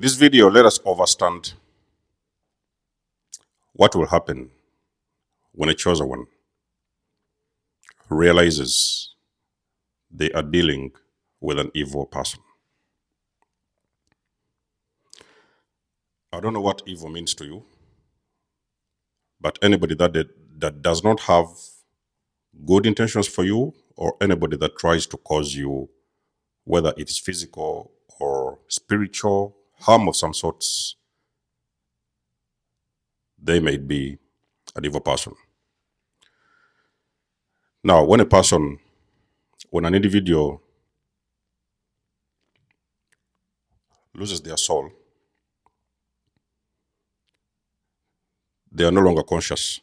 this video, let us understand what will happen when a chosen one realizes they are dealing with an evil person. I don't know what evil means to you, but anybody that does not have good intentions for you, or anybody that tries to cause you, whether it is physical or spiritual harm of some sorts, they may be an evil person. Now, when an individual loses their soul, they are no longer conscious.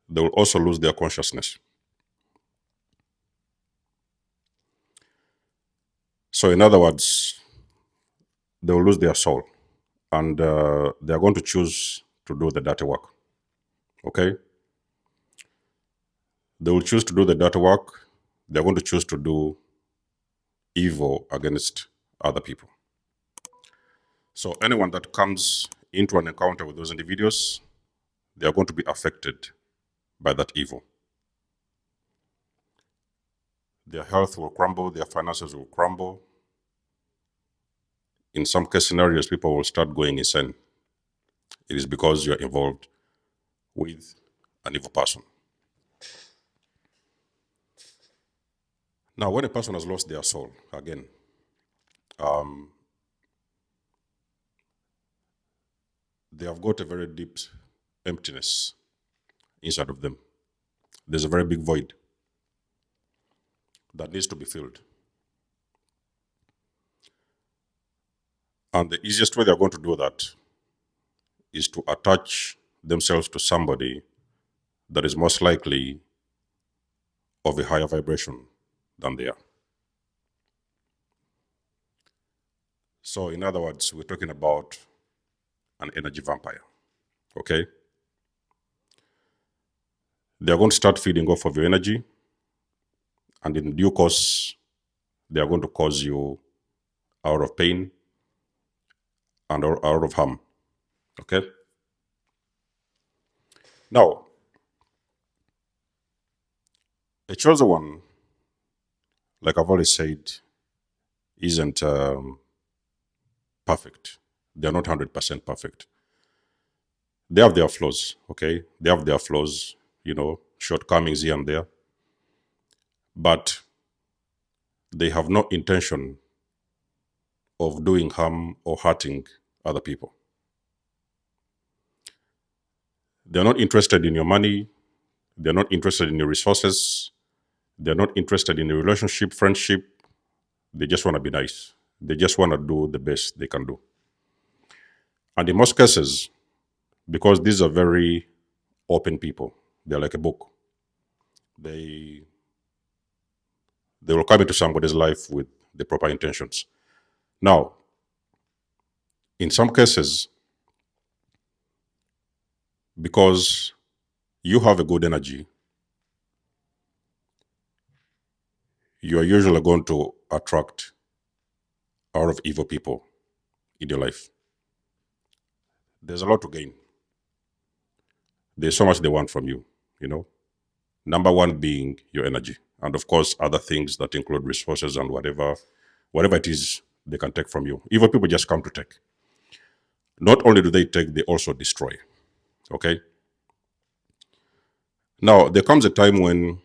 They will also lose their consciousness. So in other words, they will lose their soul, and they are going to choose to do the dirty work. Okay? They will choose to do the dirty work. They're going to choose to do evil against other people. So anyone that comes into an encounter with those individuals, they are going to be affected by that evil. Their health will crumble, their finances will crumble. In some case scenarios, people will start going insane. It is because you're involved with an evil person. Now, when a person has lost their soul, again, they have got a very deep emptiness inside of them. There's a very big void that needs to be filled. And the easiest way they're going to do that is to attach themselves to somebody that is most likely of a higher vibration than they are. So in other words, we're talking about an energy vampire, okay? They're going to start feeding off of your energy, and in due course, they are going to cause you out of pain and out of harm, okay? Now, a chosen one, like I've already said, isn't perfect. They're not 100% perfect. They have their flaws, okay? They have their flaws, shortcomings here and there. But they have no intention of doing harm or hurting other people. They're not interested in your money. They're not interested in your resources. They're not interested in a relationship, friendship. They just want to be nice. They just want to do the best they can do. And in most cases, because these are very open people, they're like a book. They will come into somebody's life with the proper intentions. Now, in some cases, because you have a good energy, you are usually going to attract a lot of evil people in your life. There's a lot to gain. There's so much they want from you, Number one being your energy. And of course, other things that include resources and whatever it is they can take from you. Evil people just come to take. Not only do they take, they also destroy. Okay? Now, there comes a time when,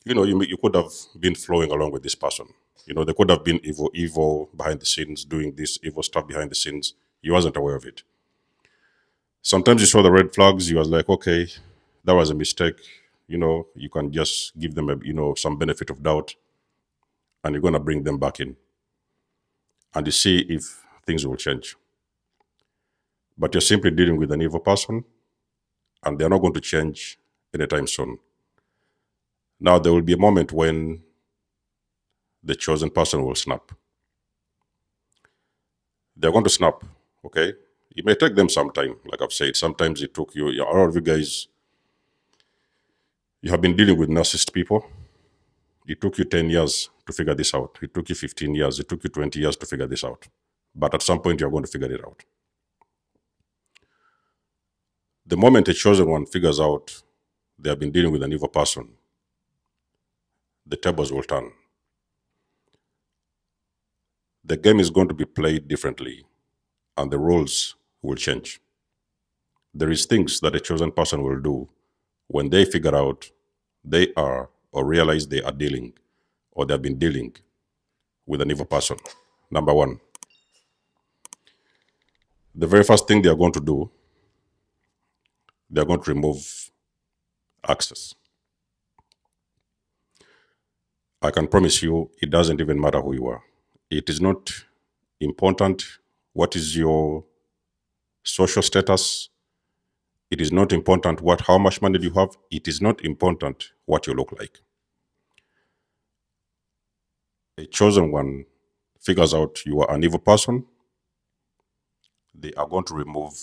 you could have been flowing along with this person. They could have been evil behind the scenes, doing this evil stuff behind the scenes. You wasn't aware of it. Sometimes you saw the red flags. You was like, okay, that was a mistake. You can just give them some benefit of doubt, and you're going to bring them back in. And you see if things will change. But you're simply dealing with an evil person, and they're not going to change anytime soon. Now, there will be a moment when the chosen person will snap. They're going to snap, okay? It may take them some time, like I've said. Sometimes it took you, a lot of you guys, you have been dealing with narcissist people. It took you 10 years to figure this out. It took you 15 years. It took you 20 years to figure this out. but at some point you're going to figure it out. The moment a chosen one figures out they have been dealing with an evil person, the tables will turn. The game is going to be played differently, and the rules will change. There is things that a chosen person will do when they figure out they are or realize they are dealing or they have been dealing with an evil person. Number one, the very first thing they are going to do, they are going to remove access. I can promise you, it doesn't even matter who you are. It is not important what is your social status. It is not important how much money you have. It is not important what you look like. A chosen one figures out you are an evil person, they are going to remove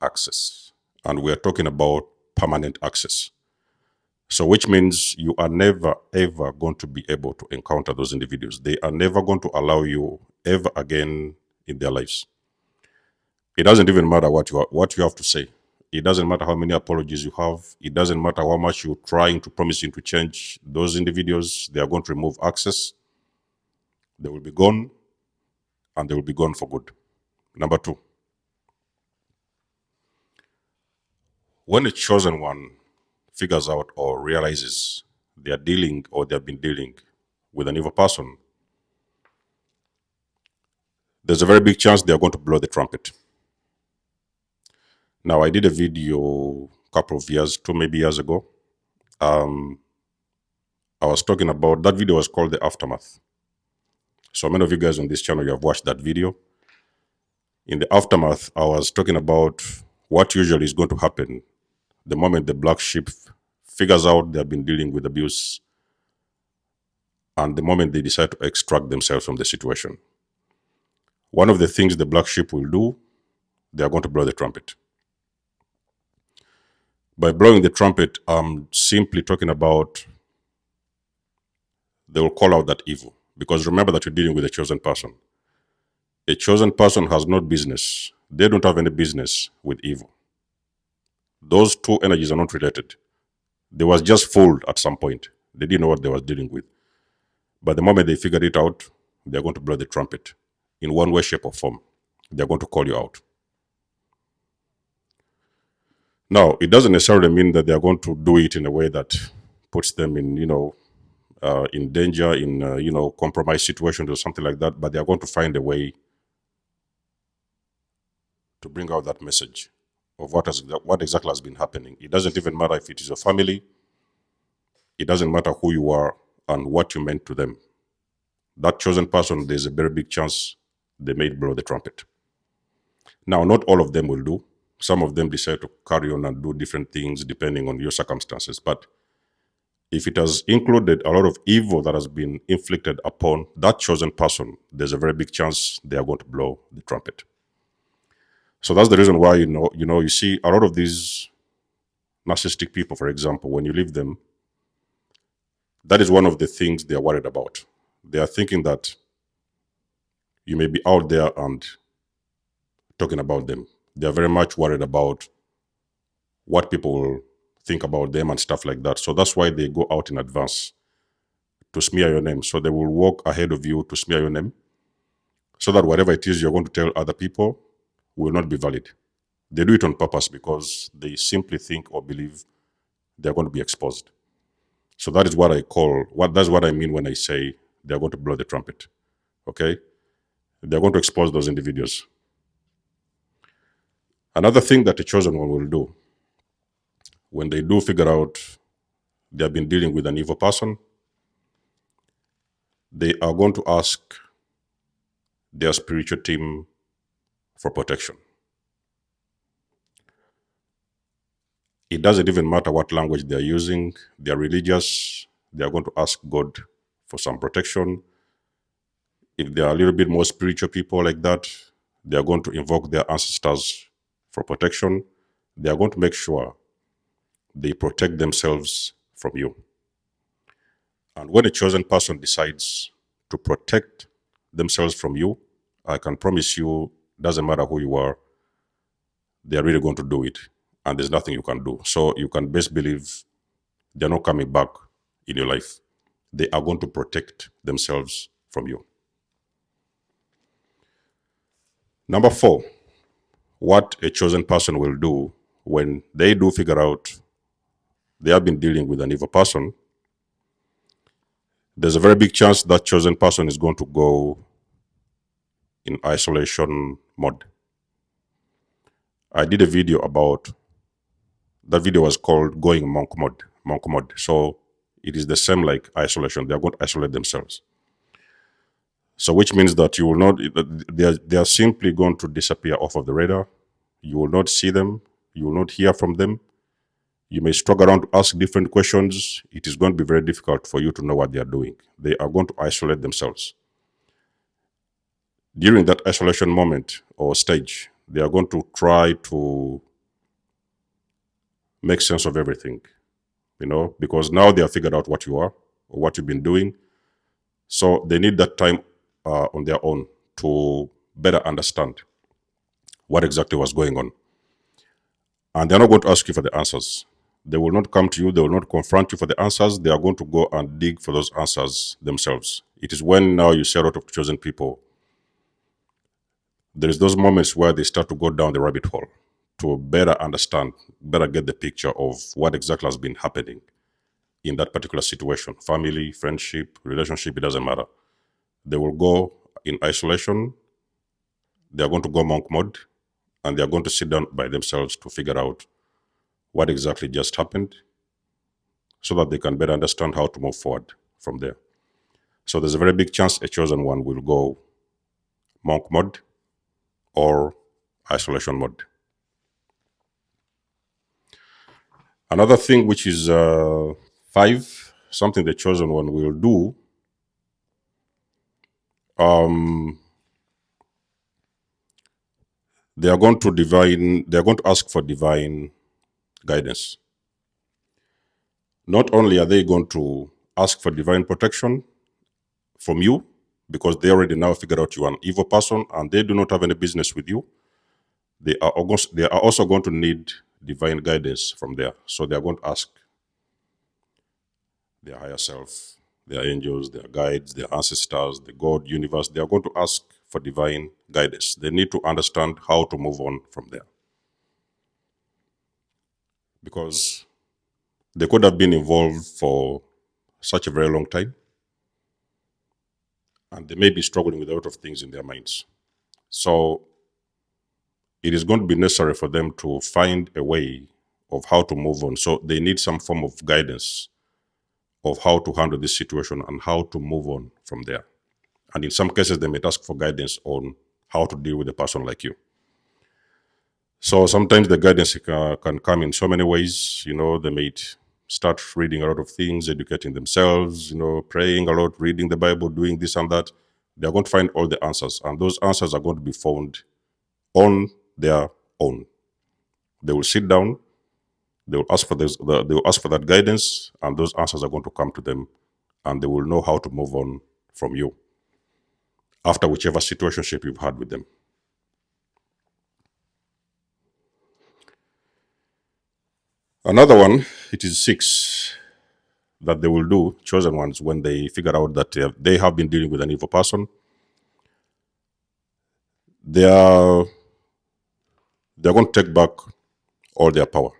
access. And we are talking about permanent access. So which means you are never, ever going to be able to encounter those individuals. They are never going to allow you ever again in their lives. It doesn't even matter what you have to say. It doesn't matter how many apologies you have. It doesn't matter how much you're trying to promising to change those individuals. They are going to remove access. They will be gone, and they will be gone for good. Number two, when a chosen one figures out or realizes they are dealing or they have been dealing with an evil person, there's a very big chance they are going to blow the trumpet. Now, I did a video a couple of years, maybe years ago. I was talking about, that video was called The Aftermath. So many of you guys on this channel, you have watched that video. In the aftermath, I was talking about what usually is going to happen the moment the black sheep figures out they have been dealing with abuse and the moment they decide to extract themselves from the situation. One of the things the black sheep will do, they are going to blow the trumpet. By blowing the trumpet, I'm simply talking about they will call out that evil. Because remember that you're dealing with a chosen person. A chosen person has no business. They don't have any business with evil. Those two energies are not related. They was just fooled at some point. They didn't know what they was dealing with. But the moment they figured it out, they're going to blow the trumpet in one way, shape, or form. They're going to call you out. Now, it doesn't necessarily mean that they're going to do it in a way that puts them in, in danger, in, compromised situations or something like that, but they are going to find a way to bring out that message of what exactly has been happening. It doesn't even matter if it is a family. It doesn't matter who you are and what you meant to them. That chosen person, there's a very big chance they may blow the trumpet. Now, not all of them will do. Some of them decide to carry on and do different things depending on your circumstances. But if it has included a lot of evil that has been inflicted upon that chosen person, there's a very big chance they are going to blow the trumpet. So that's the reason why, you see a lot of these narcissistic people, for example, when you leave them, that is one of the things they are worried about. They are thinking that you may be out there and talking about them. They are very much worried about what people will think about them and stuff like that. So that's why they go out in advance to smear your name. So they will walk ahead of you to smear your name so that whatever it is you're going to tell other people will not be valid. They do it on purpose because they simply think or believe they're going to be exposed. So that is what that's what I mean when I say they're going to blow the trumpet. Okay? They're going to expose those individuals. Another thing that a chosen one will do, when they do figure out they have been dealing with an evil person, they are going to ask their spiritual team for protection. It doesn't even matter what language they're using. They're religious. They are going to ask God for some protection. If they are a little bit more spiritual people like that, they are going to invoke their ancestors for protection. They are going to make sure they protect themselves from you. And when a chosen person decides to protect themselves from you I can promise you, doesn't matter who you are, they are really going to do it. And there's nothing you can do. So you can best believe they're not coming back in your life. They are going to protect themselves from you. Number 4, what a chosen person will do when they do figure out they have been dealing with an evil person, there's a very big chance that chosen person is going to go in isolation mode. I did a video about that. Video was called going monk mode. Monk mode. So it is the same like isolation. They are going to isolate themselves. So which means that you will not, they are simply going to disappear off of the radar. You will not see them. You will not hear from them. You may struggle around to ask different questions. It is going to be very difficult for you to know what they are doing. They are going to isolate themselves. During that isolation moment or stage, they are going to try to make sense of everything, because now they have figured out what you are or what you've been doing. So they need that time on their own to better understand what exactly was going on. And they're not going to ask you for the answers. They will not come to you. They will not confront you for the answers. They are going to go and dig for those answers themselves. It is when now you see a lot of chosen people, there is those moments where they start to go down the rabbit hole to better understand, better get the picture of what exactly has been happening in that particular situation. Family, friendship, relationship, it doesn't matter. They will go in isolation. They are going to go monk mode, and they are going to sit down by themselves to figure out what exactly just happened so that they can better understand how to move forward from there. So there's a very big chance a chosen one will go monk mode or isolation mode. Another thing, which is 5, something the chosen one will do, they are going to ask for divine guidance. Not only are they going to ask for divine protection from you, because they already now figured out you are an evil person and they do not have any business with you, they are also going to need divine guidance from there. So they are going to ask their higher self, their angels, their guides, their ancestors, the God, universe. They are going to ask for divine guidance. They need to understand how to move on from there. Because they could have been involved for such a very long time, and they may be struggling with a lot of things in their minds. So it is going to be necessary for them to find a way of how to move on. So they need some form of guidance of how to handle this situation and how to move on from there. And in some cases, they may ask for guidance on how to deal with a person like you. So sometimes the guidance can come in so many ways. They may start reading a lot of things, educating themselves, praying a lot, reading the Bible, doing this and that. They're going to find all the answers, and those answers are going to be found on their own. They will sit down, they will ask for this, they will ask for that guidance, and those answers are going to come to them, and they will know how to move on from you after whichever situationship you've had with them. Another one, it is 6, that they will do, chosen ones, when they figure out that they have been dealing with an evil person. They're going to take back all their power.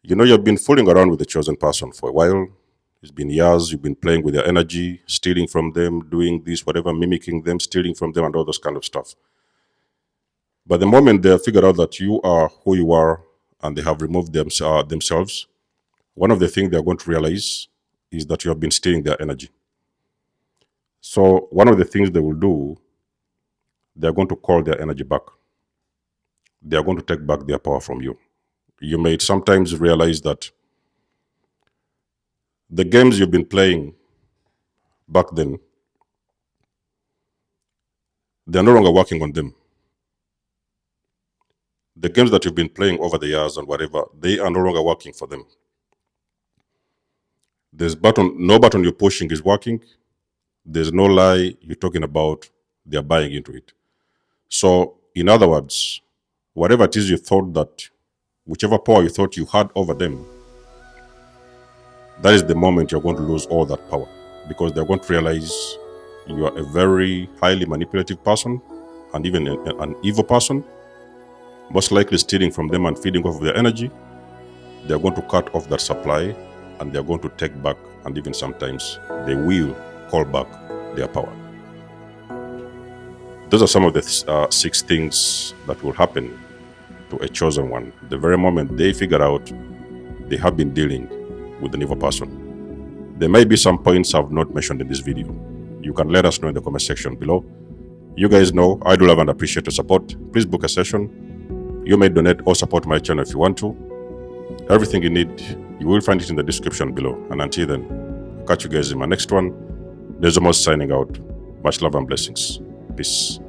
You've been fooling around with the chosen person for a while. It's been years. You've been playing with their energy, stealing from them, doing this, whatever, mimicking them, stealing from them, and all those kind of stuff. But the moment they have figured out that you are who you are and they have removed themselves, one of the things they're going to realize is that you have been stealing their energy. So one of the things they will do, they're going to call their energy back. They are going to take back their power from you. You may sometimes realize that the games you've been playing back then, they're no longer working on them. The games that you've been playing over the years and whatever, they are no longer working for them. No button you're pushing is working. there's no lie you're talking about, they're buying into it. So, in other words, whatever it is you thought that, whichever power you thought you had over them, that is the moment you're going to lose all that power, because they're going to realize you are a very highly manipulative person and even an evil person, most likely stealing from them and feeding off of their energy. They're going to cut off that supply and they're going to take back, and even sometimes they will call back their power. Those are some of the 6 things that will happen to a chosen one the very moment they figure out they have been dealing with an evil person. There may be some points I've not mentioned in this video. You can let us know in the comment section below. You guys know I do love and appreciate your support. Please book a session. You may donate or support my channel if you want to. Everything you need, you will find it in the description below. And until then, I'll catch you guys in my next one. Nikymus signing out. Much love and blessings. Peace.